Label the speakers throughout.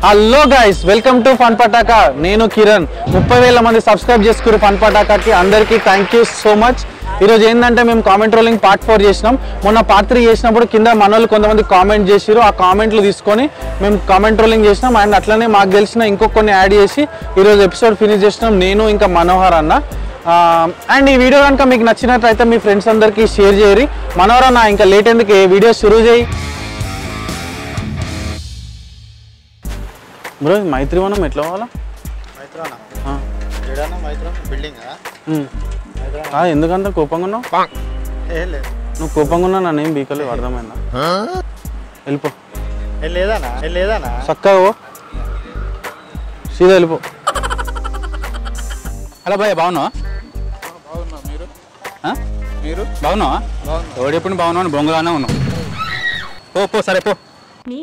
Speaker 1: Hello guys, welcome to fun Pataka. నేను కిరణ్. 30,000 మంది subscribe చేసుకురు fun పటాకాకి. అందరికీ థ్యాంక్ యూ సో మచ్. ఈరోజు ఏంటంటే మేము కామెంట్ రోలింగ్ పార్ట్ 4 చేసినాం. మొన్న పార్ట్ 3 చేసినప్పుడు కింద మనోళ్ళు కొంతమంది కామెంట్ చేసిరు. ఆ కామెంట్లు తీసుకొని మేము కామెంట్ రోలింగ్ చేసినాం. అండ్ అట్లనే మాకు తెలిసిన కొన్ని యాడ్ చేసి ఈరోజు ఎపిసోడ్ ఫినిష్ చేసినాం, నేను ఇంకా మనోహర్ అన్న. అండ్ ఈ వీడియో కనుక మీకు నచ్చినట్లయితే మీ ఫ్రెండ్స్ అందరికీ షేర్ చేయరి. మనోహర్ అన్న, ఇంకా లేట్ ఎందుకు, వీడియో షురూ చేయి బ్రో. మైత్రివనం ఎట్లా పోవాలా? ఎందుకంత కోపంగా ఉన్నావు? నువ్వు కోపంగా ఉన్నా నన్నేం బీకలేవు, అర్థమైందా? వెళ్ళిపో. చక్కగా సీదా వెళ్ళిపో.
Speaker 2: హలో భయ్య, బాగున్నావా? మీరు బాగున్నావా? ఎవడెప్పుడు బాగున్నావు? బొంగులానే ఉన్నావు. పో పో, సరే పో.
Speaker 1: మీ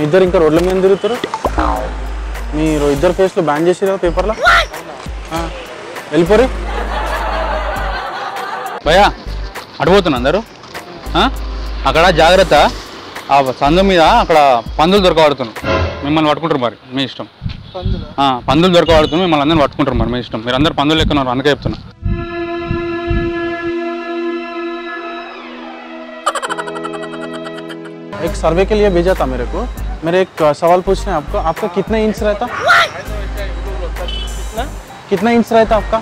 Speaker 1: ఇద్దరు ఇంకా రోడ్ల మీద తిరుగుతారు. మీరు ఇద్దరు ఫేస్లో బ్యాన్ చేసి కదా పేపర్లో. వెళ్ళిపోరు
Speaker 2: భయ్య, అడిపోతున్నా అందరూ. అక్కడ జాగ్రత్త, ఆ సందు మీద అక్కడ పందులు దొరకబడుతున్నాయి. మిమ్మల్ని పట్టుకుంటారు, మరి మీ ఇష్టం. పందులు దొరకబడుతున్నాయి, మిమ్మల్ని అందరిని పట్టుకుంటారు, మరి మీ ఇష్టం. మీరు అందరు పందులు ఎక్కున్నారు, అందుకే చెప్తున్నా.
Speaker 1: एक सर्वे के लिए भेजा था मेरे को. मेरे एक सवाल पूछना है आपको. आपका कितना इंच रहता? कितना इंच रहता आपका?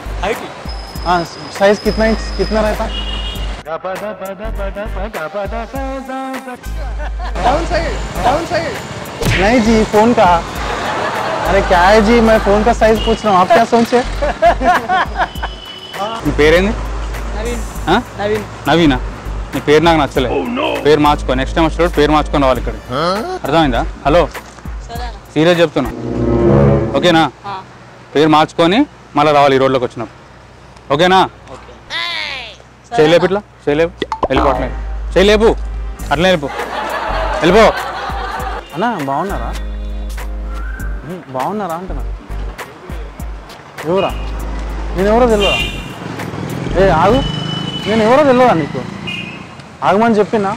Speaker 1: हाँ, साइज कितना इंच कितना रहता? डाउन साइड नहीं जी, फोन का. अरे क्या है जी, मैं फोन का साइज पूछ रहा हूँ, आप क्या सोचे?
Speaker 2: పేరేంది? నవీనా? నీ పేరు నాకు నచ్చలే. పేరు మార్చుకో. నెక్స్ట్ టైం వచ్చినప్పుడు పేరు మార్చుకొని రావాలి ఇక్కడ. అర్థమైందా? హలో, సీరియస్ చెప్తున్నా, ఓకేనా? పేరు మార్చుకొని మళ్ళీ రావాలి ఈ రోడ్లోకి వచ్చినప్పుడు, ఓకేనా? చేయలేపు, ఇట్లా చేయలేపు, వెళ్ళిపోవట్లేదు. చేయలేపు, అట్లనే వెళ్ళిపో, వెళ్ళిపో.
Speaker 1: అన్నా బాగున్నారా? బాగున్నారా అంటున్నా. ఎవరా? నేను ఎవరో తెలియదా? ఆగు, నేను ఎవరో తెలియదా నీకు? ఆగమని చెప్పినా?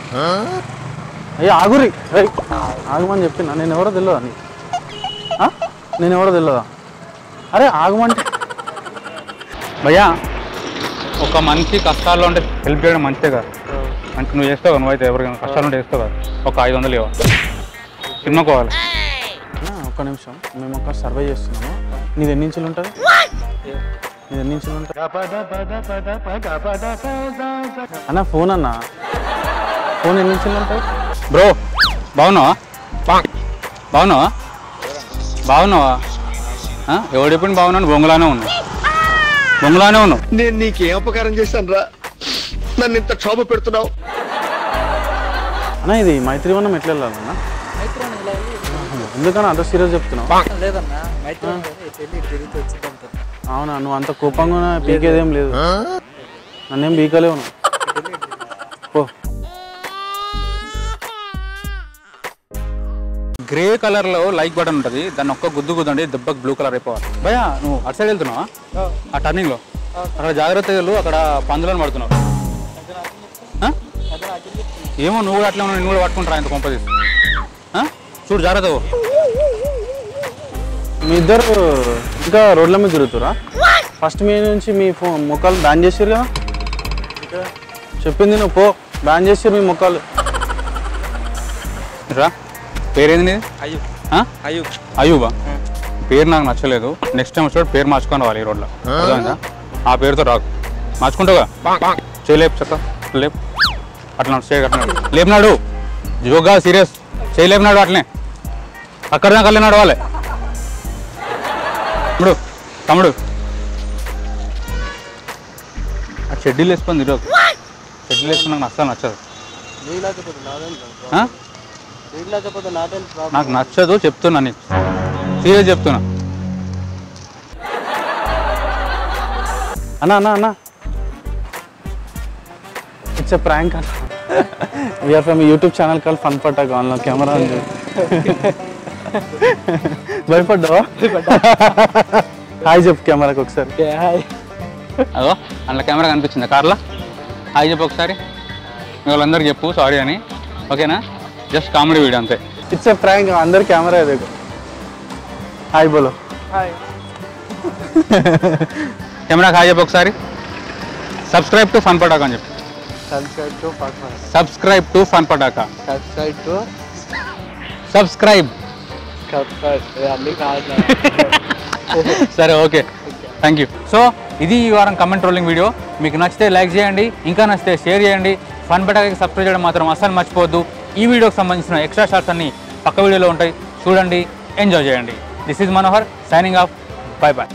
Speaker 1: అయ్యా ఆగురి, ఆగమని చెప్పినా? నేను ఎవరో తెలియదా నీకు? నేను ఎవరో తెలియదా? అరే ఆగమంటే.
Speaker 2: భయ్యా, ఒక మనిషి కష్టాల్లో ఉంటే హెల్ప్ చేయడం మంచిదే కదా. అంటే నువ్వు చేస్తావు కదా, నువ్వైతే ఎవరికైనా కష్టాలు ఉంటే చేస్తావు కదా. ఒక 500 ఇవ్వాలి, సినిమాకోవాలి.
Speaker 1: ఒక్క నిమిషం, మేము ఒక సర్వే చేస్తున్నాము. నీది ఎన్ని ఇంచులు ఉంటుంది? నీది ఎన్ని ఇంచులు ఉంటుంది అన్న? ఫోన్ అన్న, ఫోన్ ఎన్ని ఇంచులు ఉంటుంది?
Speaker 2: బ్రో, బాగున్నావా? బాగున్నావా? బాగున్నావా? ఎవడెప్పుడు బాగున్నాను? బొంగులానే ఉన్నావు, బొంగులానే ఉన్నావు.
Speaker 3: నేను నీకేం ఉపకారం చేశాను రా, నన్ను ఇంత క్షోభ పెడుతున్నావు?
Speaker 1: అన్న ఇది మైత్రివనం ఎట్లా వెళ్ళాలన్నా? ఎందుకన్నా అంత సీరియస్ చెప్తున్నావు? అవునా, నువ్వు అంత కోపంగా పీకేదేం లేదు, నన్నేం పీకలేవు నువ్వు. పో.
Speaker 2: గ్రే కలర్లో లైక్ బటన్ ఉంటుంది, దాన్ని ఒక్క గుద్దు గుద్దండి, దెబ్బకి బ్లూ కలర్ అయిపోవాలి. భయ్యా, నువ్వు అటు సైడ్ వెళ్తున్నావా? ఆ టర్నింగ్లో అక్కడ జాగ్రత్తగా వెళ్ళు, అక్కడ పందులను పడుతున్నావు. ఏమో, నువ్వు కూడా అట్లా ఉన్నావు, నేను కూడా పట్టుకుంటారా ఇంత కొంప తీసి. చూడు, జాగ్రత్త.
Speaker 1: మీ ఇద్దరు ఇంకా రోడ్ల మీద తిరుగుతురా? ఫస్ట్ మీ నుంచి మీ ముఖాలు బ్యాన్ చేసిరు కదా, చెప్పింది నువ్వు. పో, బ్యాన్ చేసిరు మీ ముఖాలు.
Speaker 2: రా, పేరేంది? అయ్యూబా? పేరు నాకు నచ్చలేదు. నెక్స్ట్ టైం వచ్చాడు పేరు మార్చుకొని రావాలి ఈ రోడ్లో, అర్థమైందా? ఆ పేరుతో రాకు, మార్చుకుంటావుగా. చేయలేపు, చెక్క లేపు, అట్లా లేపినాడు. జోగా సీరియస్, చేయలేపినాడు. అట్లనే అక్కడ దాకా వెళ్ళినాడు వాళ్ళే. తమ్ముడు ఆ షెడ్యూల్ వేసుకొని ఈరోజు షెడ్యూల్ వేసుకుని నాకు అస్సలు నచ్చదు. నాకు నచ్చదు, చెప్తున్నా, నీకు సీరియస్ చెప్తున్నా.
Speaker 1: అన్నా అన్నా అన్నా, ఇట్స్ ఎ ప్రాంక్ అన్న. We are from YouTube channel call fun Pataka. ఆన్లో కెమెరా ఉంది. భయపడ్డావా? హాయ్ చెప్పు కెమెరాకి ఒకసారి.
Speaker 2: అదో అందులో కెమెరా కనిపించింది కార్లో. హాయ్ చెప్పు ఒకసారి. వాళ్ళందరికీ చెప్పు సారీ అని, ఓకేనా? జస్ట్ కామెడీ వీడియో అంతే.
Speaker 1: ఇట్స్ ఏ ప్రాంక్, అందరు కెమెరా देखो. హాయ్ బోలో.
Speaker 4: హాయ్.
Speaker 2: కెమెరా హాయ్ చెప్పు ఒకసారి. సబ్స్క్రైబ్ టు ఫన్ పటాకా అని చెప్పు. Subscribe to fun Pataka. Subscribe. సరే ఓకే, థ్యాంక్ యూ. సో ఇది ఈ వారం కమెంట్ రోలింగ్ వీడియో. మీకు నచ్చితే లైక్ చేయండి, ఇంకా నచ్చితే షేర్ చేయండి. ఫన్ పటాకాకి సబ్స్క్రైబ్ చేయడం మాత్రం అస్సలు మర్చిపోవద్దు. ఈ వీడియోకి సంబంధించిన ఎక్స్ట్రా షార్ట్స్ అన్ని పక్క వీడియోలో ఉంటాయి, చూడండి, ఎంజాయ్ చేయండి. This is Manohar signing off. Bye bye.